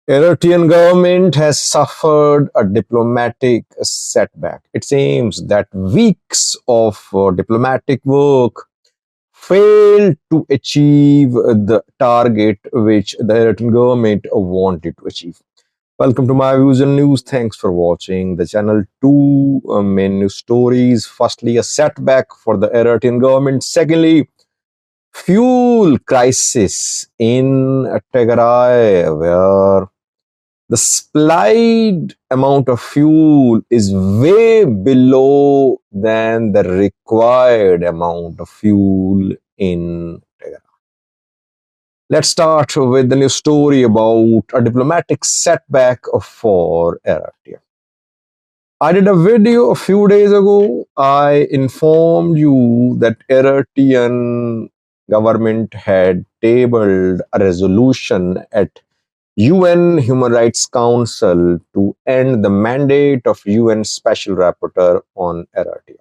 Eritrean government has suffered a diplomatic setback. It seems that weeks of diplomatic work failed to achieve the target which the Eritrean government wanted to achieve. Welcome to my views and news. Thanks for watching the channel. Two main news stories. Firstly, a setback for the Eritrean government. Secondly, fuel crisis in Tigray, where the supplied amount of fuel is way below than the required amount of fuel in Tigray. Let's start with the new story about a diplomatic setback for Eritrea. I did a video a few days ago. I informed you that Eritrean government had tabled a resolution at UN Human Rights Council to end the mandate of UN Special Rapporteur on Eritrea.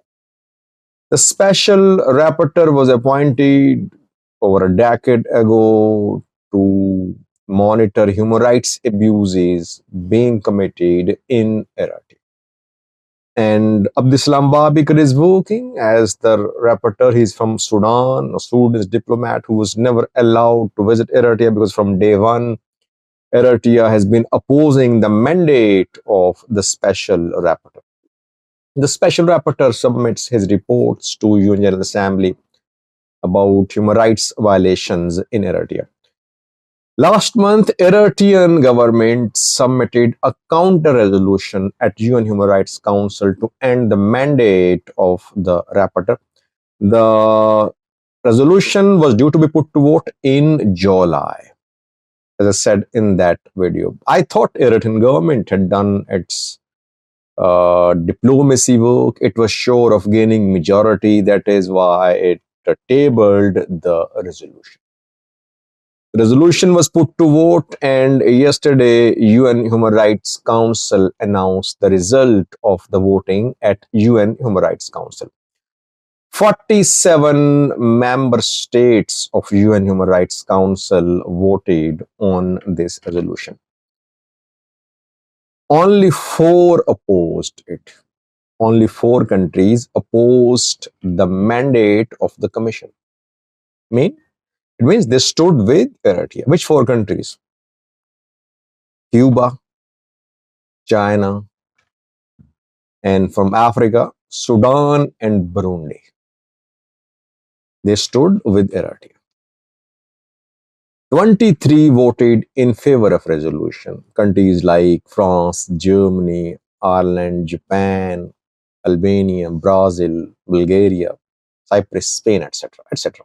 The Special Rapporteur was appointed over a decade ago to monitor human rights abuses being committed in Eritrea. And Abdislam Babikar is working as the rapporteur. He's from Sudan, a Sudanese diplomat who was never allowed to visit Eritrea because from day one, Eritrea has been opposing the mandate of the special rapporteur. The special rapporteur submits his reports to UN General Assembly about human rights violations in Eritrea. Last month, Eritrean government submitted a counter resolution at UN Human Rights Council to end the mandate of the rapporteur. The resolution was due to be put to vote in July, as I said in that video. I thought Eritrean government had done its diplomacy work. It was sure of gaining majority. That is why it tabled the resolution. The resolution was put to vote, and yesterday UN Human Rights Council announced the result of the voting at UN Human Rights Council. 47 member states of UN Human Rights Council voted on this resolution. Only 4 opposed it. Only 4 countries opposed the mandate of the commission. It means they stood with Eritrea. Which 4 countries? Cuba, China, and from Africa, Sudan and Burundi. They stood with Eritrea. 23 voted in favor of resolution. Countries like France, Germany, Ireland, Japan, Albania, Brazil, Bulgaria, Cyprus, Spain, etc., etc.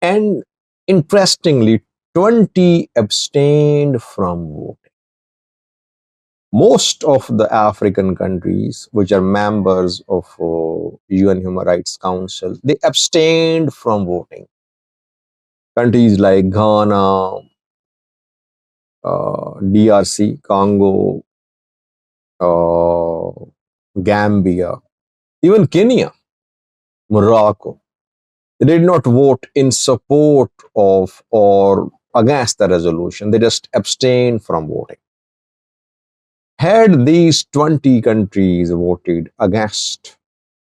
And interestingly, 20 abstained from voting. Most of the African countries, which are members of UN Human Rights Council, they abstained from voting. Countries like Ghana, DRC, Congo, Gambia, even Kenya, Morocco, they did not vote in support of or against the resolution. They just abstained from voting. Had these 20 countries voted against,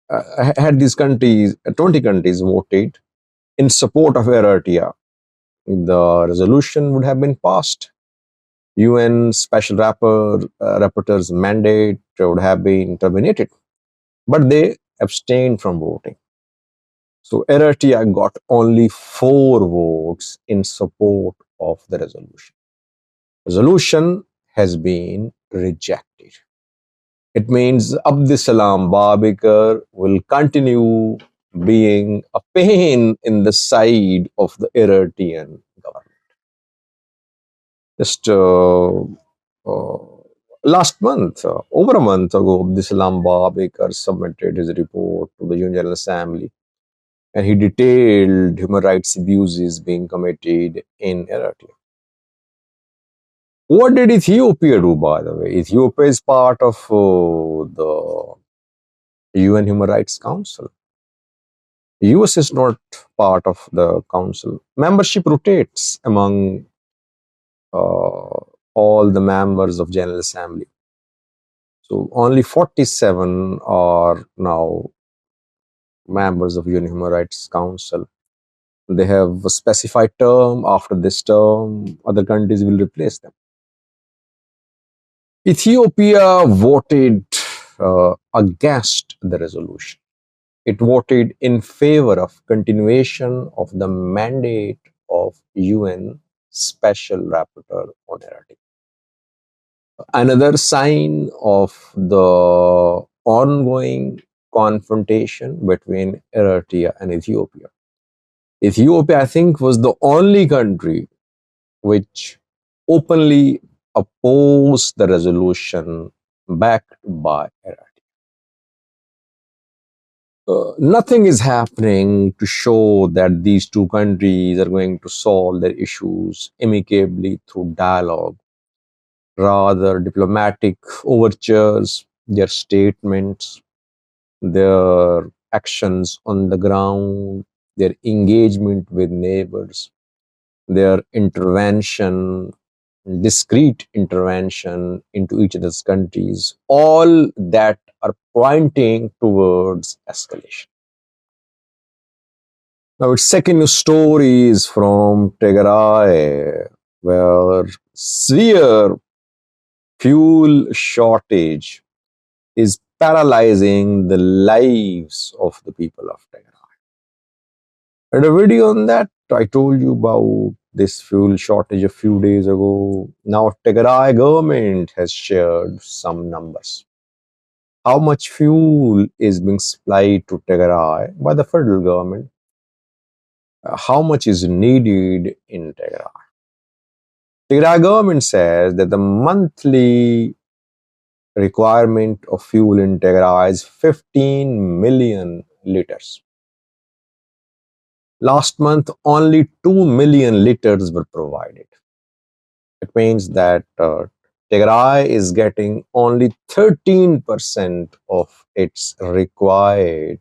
had these countries, 20 countries voted in support of Eritrea, the resolution would have been passed. UN Special Rapporteur's mandate would have been terminated. But they abstained from voting. So Eritrea got only 4 votes in support of the resolution. Resolution has been rejected. It means Abdisalam Babikar will continue being a pain in the side of the Eritrean government. Just last month, over a month ago, Abdisalam Babikar submitted his report to the UN General Assembly, and he detailed human rights abuses being committed in Eritrea. What did Ethiopia do, by the way? Ethiopia is part of the UN Human Rights Council. US is not part of the council. Membership rotates among all the members of General Assembly. So only 47 are now members of UN Human Rights Council. They have a specified term. After this term, other countries will replace them. Ethiopia voted against the resolution. It voted in favor of continuation of the mandate of UN Special Rapporteur on Eritrea. Another sign of the ongoing confrontation between Eritrea and Ethiopia. Ethiopia, I think, was the only country which openly opposed the resolution backed by Eritrea. Nothing is happening to show that these two countries are going to solve their issues amicably through dialogue. Rather, diplomatic overtures, their statements, their actions on the ground, their engagement with neighbors, their intervention, discreet intervention into each other's countries, all that are pointing towards escalation. Now, its second news story is from Tigray, where severe fuel shortage is paralyzing the lives of the people of Tigray. I had a video on that. I told you about this fuel shortage a few days ago. Now, Tigray government has shared some numbers. How much fuel is being supplied to Tigray by the federal government? How much is needed in Tigray? Tigray government says that the monthly requirement of fuel in Tigray is 15 million liters. Last month, only 2 million liters were provided. It means that Tigray is getting only 13% of its required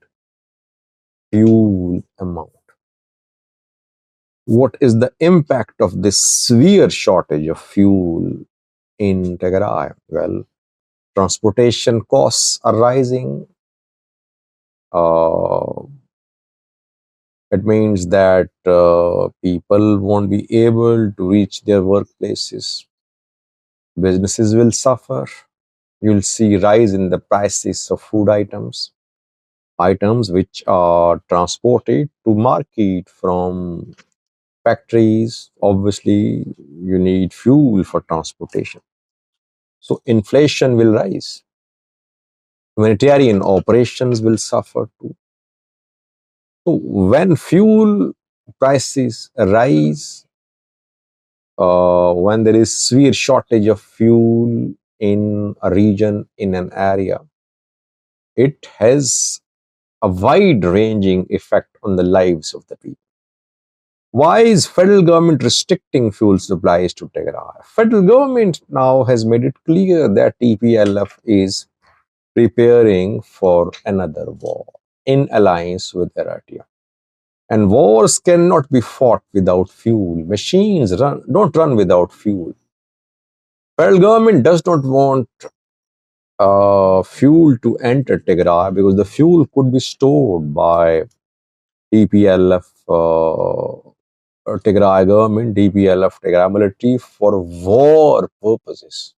fuel amount. What is the impact of this severe shortage of fuel in Tigray? Well, transportation costs are rising. It means that people won't be able to reach their workplaces. Businesses will suffer. You'll see rise in the prices of food items which are transported to market from factories. Obviously, you need fuel for transportation. So inflation will rise. Humanitarian operations will suffer too. So when fuel prices rise, when there is severe shortage of fuel in a region, in an area, it has a wide-ranging effect on the lives of the people. Why is federal government restricting fuel supplies to Tigray? Federal government now has made it clear that TPLF is preparing for another war in alliance with Eritrea. And wars cannot be fought without fuel. Machines don't run without fuel. Federal government does not want fuel to enter Tigray because the fuel could be stored by TPLF, Tigray government, TPLF, Tigray military for war purposes.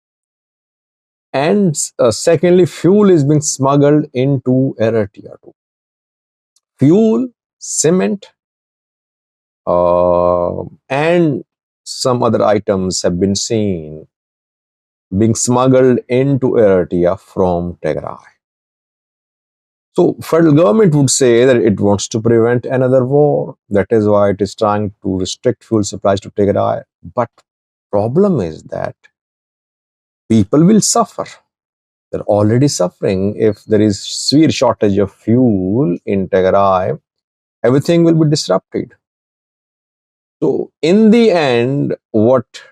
And secondly, fuel is being smuggled into Eritrea too. Fuel, cement, and some other items have been seen being smuggled into Eritrea from Tigray. So federal government would say that it wants to prevent another war. That is why it is trying to restrict fuel supplies to Tigray. But problem is that people will suffer. They're already suffering. If there is severe shortage of fuel in Tigray, everything will be disrupted. So in the end, what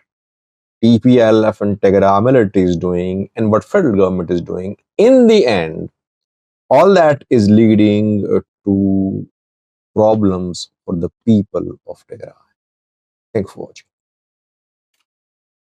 TPLF and Tigray military is doing and what federal government is doing, in the end, all that is leading to problems for the people of Tigray. Thanks for watching.